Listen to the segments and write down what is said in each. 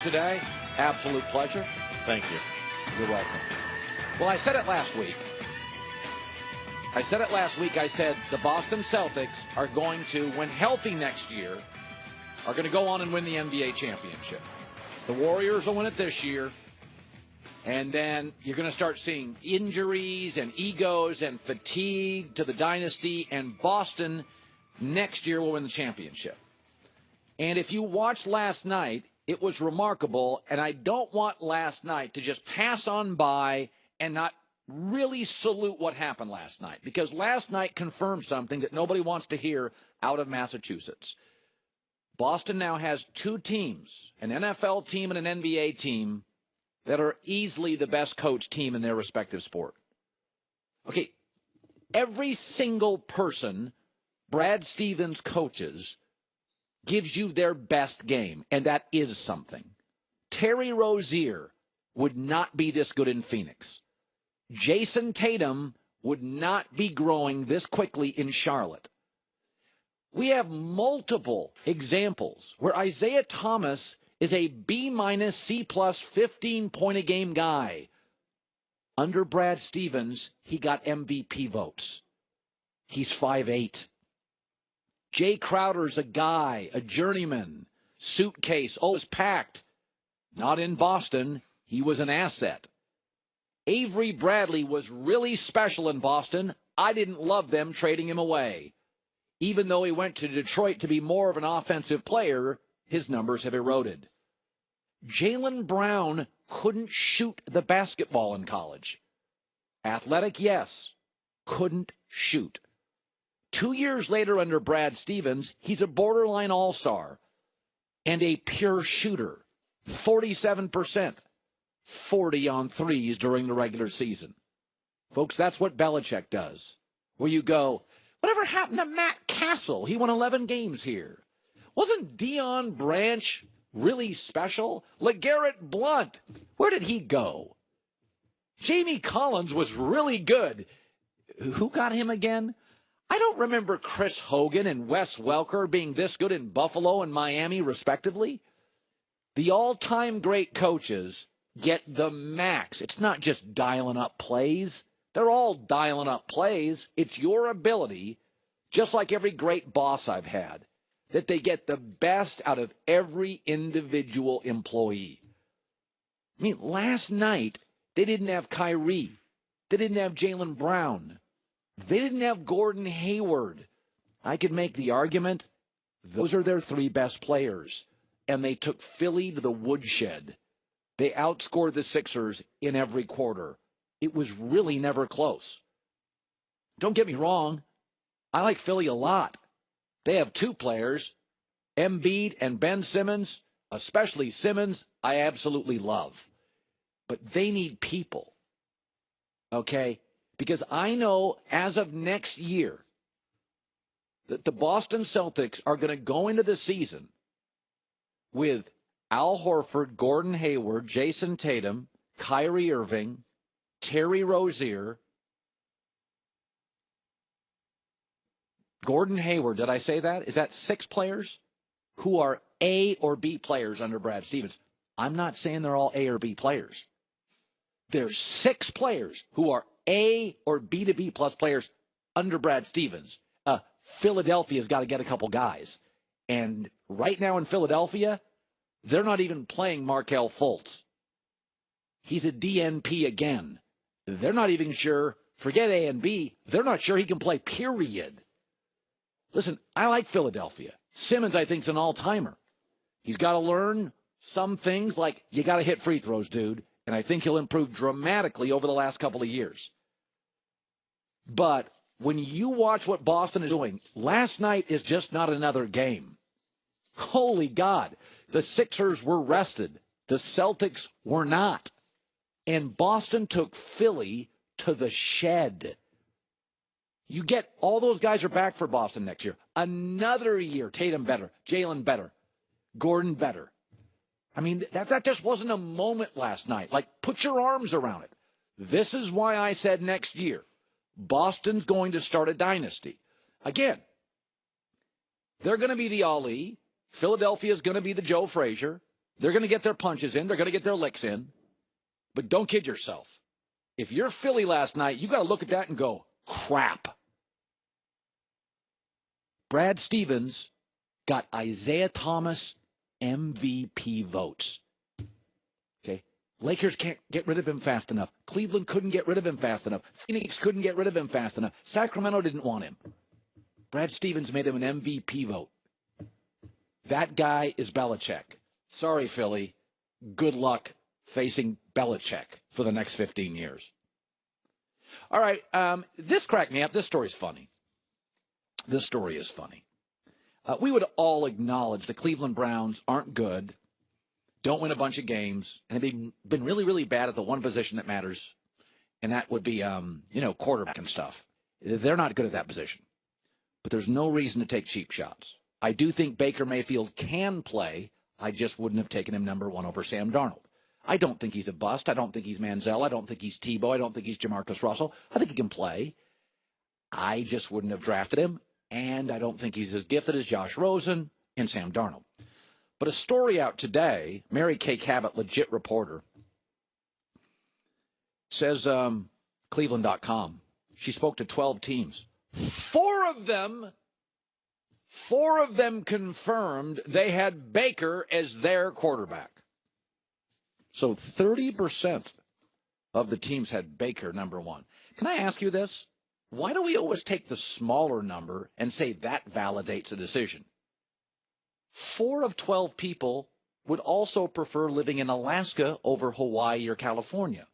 today. Absolute pleasure. Thank you. You're welcome. Well, I said it last week. I said the Boston Celtics are going to, when healthy next year, are going to go on and win the NBA championship. The Warriors will win it this year. And then you're going to start seeing injuries and egos and fatigue to the dynasty. And Boston next year will win the championship. And if you watched last night, it was remarkable. And I don't want last night to just pass on by and not really salute what happened last night. Because last night confirmed something that nobody wants to hear out of Massachusetts. Boston now has two teams, an NFL team and an NBA team, that are easily the best coached team in their respective sport. Okay, every single person Brad Stevens coaches gives you their best game, and that is something. Terry Rozier would not be this good in Phoenix. Jason Tatum would not be growing this quickly in Charlotte. We have multiple examples where Isaiah Thomas is a B-, C+, 15-point-a-game guy. Under Brad Stevens, he got MVP votes. He's 5'8". Jay Crowder's a guy, a journeyman, suitcase, always packed. Not in Boston. He was an asset. Avery Bradley was really special in Boston. I didn't love them trading him away. Even though he went to Detroit to be more of an offensive player, his numbers have eroded. Jaylen Brown couldn't shoot the basketball in college. Athletic, yes. Couldn't shoot. 2 years later under Brad Stevens, he's a borderline all-star and a pure shooter. 47%. 40 on threes during the regular season. Folks, that's what Belichick does. Where you go, whatever happened to Matt Castle? He won 11 games here. Wasn't Deion Branch really special? LeGarrette Blount, where did he go? Jamie Collins was really good. Who got him again? I don't remember Chris Hogan and Wes Welker being this good in Buffalo and Miami, respectively. The all-time great coaches get the max. It's not just dialing up plays. They're all dialing up plays. It's your ability, just like every great boss I've had, that they get the best out of every individual employee. I mean, last night, they didn't have Kyrie. They didn't have Jaylen Brown. They didn't have Gordon Hayward. I could make the argument, those are their three best players. And they took Philly to the woodshed. They outscored the Sixers in every quarter. It was really never close. Don't get me wrong. I like Philly a lot. They have two players, Embiid and Ben Simmons, especially Simmons, I absolutely love. But they need people, okay? Because I know as of next year that the Boston Celtics are going to go into the season with Al Horford, Gordon Hayward, Jason Tatum, Kyrie Irving, Terry Rozier, Gordon Hayward, did I say that? Is that 6 players who are A or B players under Brad Stevens? I'm not saying they're all A or B players. There's 6 players who are A or B to B plus players under Brad Stevens. Philadelphia's got to get a couple guys. And right now in Philadelphia, they're not even playing Markelle Fultz. He's a DNP again. They're not even sure, forget A and B, they're not sure he can play, period. Listen, I like Philadelphia. Simmons, I think, is an all-timer. He's got to learn some things like you got to hit free throws, dude. And I think he'll improve dramatically over the last couple of years. But when you watch what Boston is doing, last night is just not another game. Holy God. The Sixers were rested. The Celtics were not. And Boston took Philly to the shed. You get all those guys are back for Boston next year. Another year. Tatum better. Jaylen better. Gordon better. I mean, that just wasn't a moment last night. Like, put your arms around it. This is why I said next year, Boston's going to start a dynasty. Again, they're going to be the Ali. Philadelphia's going to be the Joe Frazier. They're going to get their punches in. They're going to get their licks in. But don't kid yourself. If you're Philly last night, you got to look at that and go, crap. Brad Stevens got Isaiah Thomas MVP votes. Okay? Lakers can't get rid of him fast enough. Cleveland couldn't get rid of him fast enough. Phoenix couldn't get rid of him fast enough. Sacramento didn't want him. Brad Stevens made him an MVP vote. That guy is Belichick. Sorry, Philly. Good luck facing Belichick for the next 15 years. All right, this cracked me up. This story's funny. This story is funny. We would all acknowledge the Cleveland Browns aren't good, don't win a bunch of games, and have been really, really bad at the one position that matters, and that would be, quarterback and stuff. They're not good at that position. But there's no reason to take cheap shots. I do think Baker Mayfield can play. I just wouldn't have taken him number one over Sam Darnold. I don't think he's a bust. I don't think he's Manziel. I don't think he's Tebow. I don't think he's Jamarcus Russell. I think he can play. I just wouldn't have drafted him. And I don't think he's as gifted as Josh Rosen and Sam Darnold. But a story out today, Mary Kay Cabot, legit reporter, says Cleveland.com. She spoke to 12 teams. Four of them confirmed they had Baker as their quarterback. So 30% of the teams had Baker number one. Can I ask you this? Why do we always take the smaller number and say that validates a decision? 4 of 12 people would also prefer living in Alaska over Hawaii or California,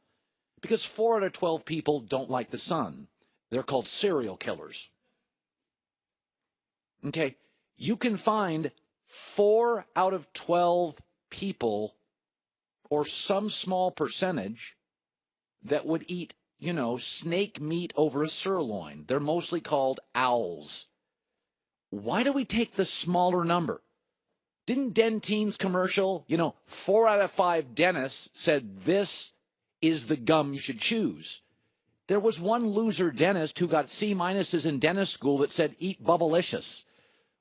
because 4 out of 12 people don't like the sun. They're called serial killers. Okay, you can find 4 out of 12 people or some small percentage that would eat, snake meat over a sirloin. They're mostly called owls. Why do we take the smaller number? Didn't Dentine's commercial, 4 out of 5 dentists said this is the gum you should choose. There was one loser dentist who got C- in dentist school that said eat Bubblicious.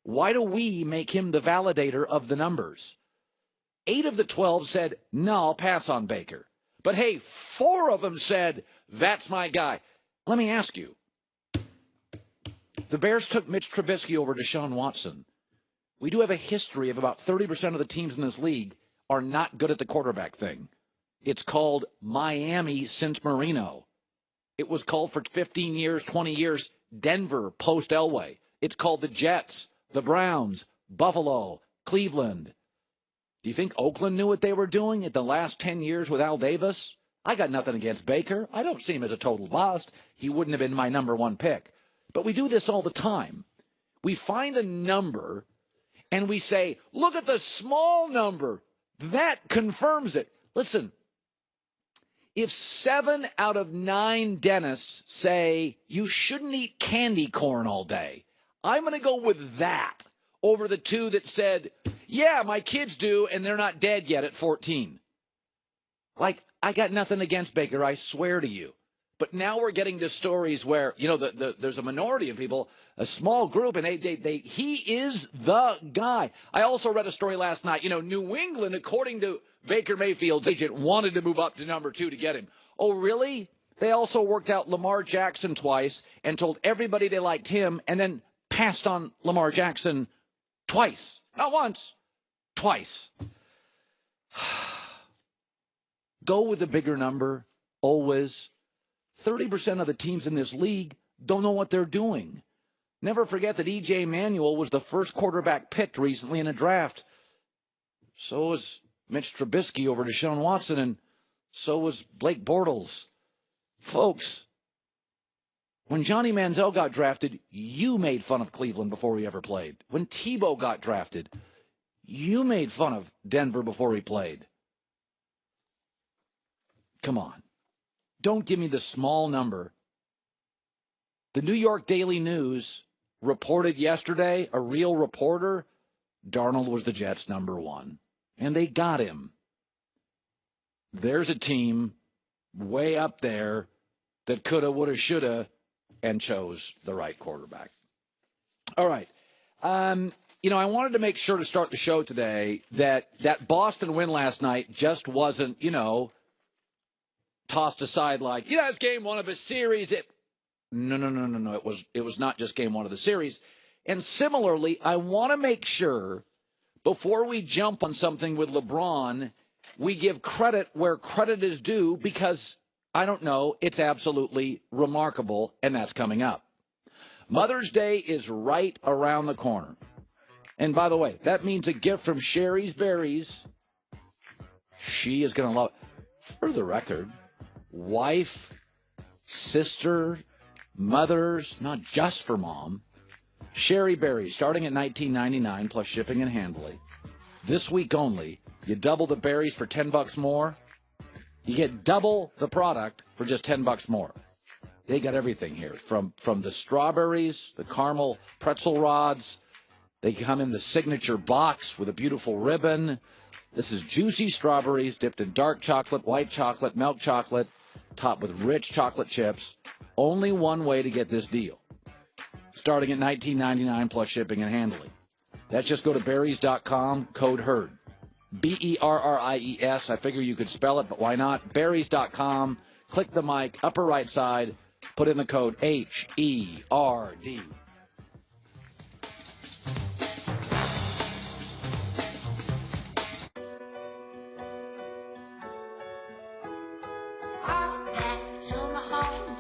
Why do we make him the validator of the numbers? 8 of the 12 said, no, I'll pass on Baker. But hey, 4 of them said, that's my guy. Let me ask you. The Bears took Mitch Trubisky over Deshaun Watson. We do have a history of about 30% of the teams in this league are not good at the quarterback thing. It's called Miami since Marino. It was called for 15 years, 20 years, Denver post Elway. It's called the Jets, the Browns, Buffalo, Cleveland. Do you think Oakland knew what they were doing at the last 10 years with Al Davis? I got nothing against Baker. I don't see him as a total bust. He wouldn't have been my number one pick. But we do this all the time. We find a number and we say, look at the small number. That confirms it. Listen, if 7 out of 9 dentists say you shouldn't eat candy corn all day, I'm going to go with that over the 2 that said, yeah, my kids do, and they're not dead yet at 14. Like, I got nothing against Baker, I swear to you. But now we're getting to stories where, there's a minority of people, a small group, and he is the guy. I also read a story last night. New England, according to Baker Mayfield's agent, wanted to move up to number 2 to get him. Oh, really? They also worked out Lamar Jackson twice and told everybody they liked him and then passed on Lamar Jackson twice. Not once, twice. Go with the bigger number, always. 30% of the teams in this league don't know what they're doing. Never forget that E.J. Manuel was the first quarterback picked recently in a draft. So was Mitch Trubisky over Deshaun Watson, and so was Blake Bortles. Folks, when Johnny Manziel got drafted, you made fun of Cleveland before he ever played. When Tebow got drafted, you made fun of Denver before he played. Come on. Don't give me the small number. The New York Daily News reported yesterday, a real reporter, Darnold was the Jets' number 1. And they got him. There's a team way up there that coulda, woulda, shoulda, and chose the right quarterback. All right. I wanted to make sure to start the show today that Boston win last night just wasn't, tossed aside like, it's game one of a series. No. It was not just game one of the series. And similarly, I want to make sure before we jump on something with LeBron, we give credit where credit is due because, I don't know, it's absolutely remarkable, and that's coming up. Mother's Day is right around the corner. And by the way, that means a gift from Sherry's Berries. She is going to love it. For the record, wife, sister, mothers, not just for mom. Sherry Berries, starting at $19.99 plus shipping and handling. This week only, you double the berries for $10 more. You get double the product for just $10 more. They got everything here, from the strawberries, the caramel pretzel rods. They come in the signature box with a beautiful ribbon. This is juicy strawberries dipped in dark chocolate, white chocolate, milk chocolate, topped with rich chocolate chips. Only one way to get this deal. Starting at $19.99 plus shipping and handling. That's just go to berries.com, code HERD. BERRIES. I figure you could spell it, but why not? Berries.com. Click the mic, upper right side. Put in the code HERD. Back to my home.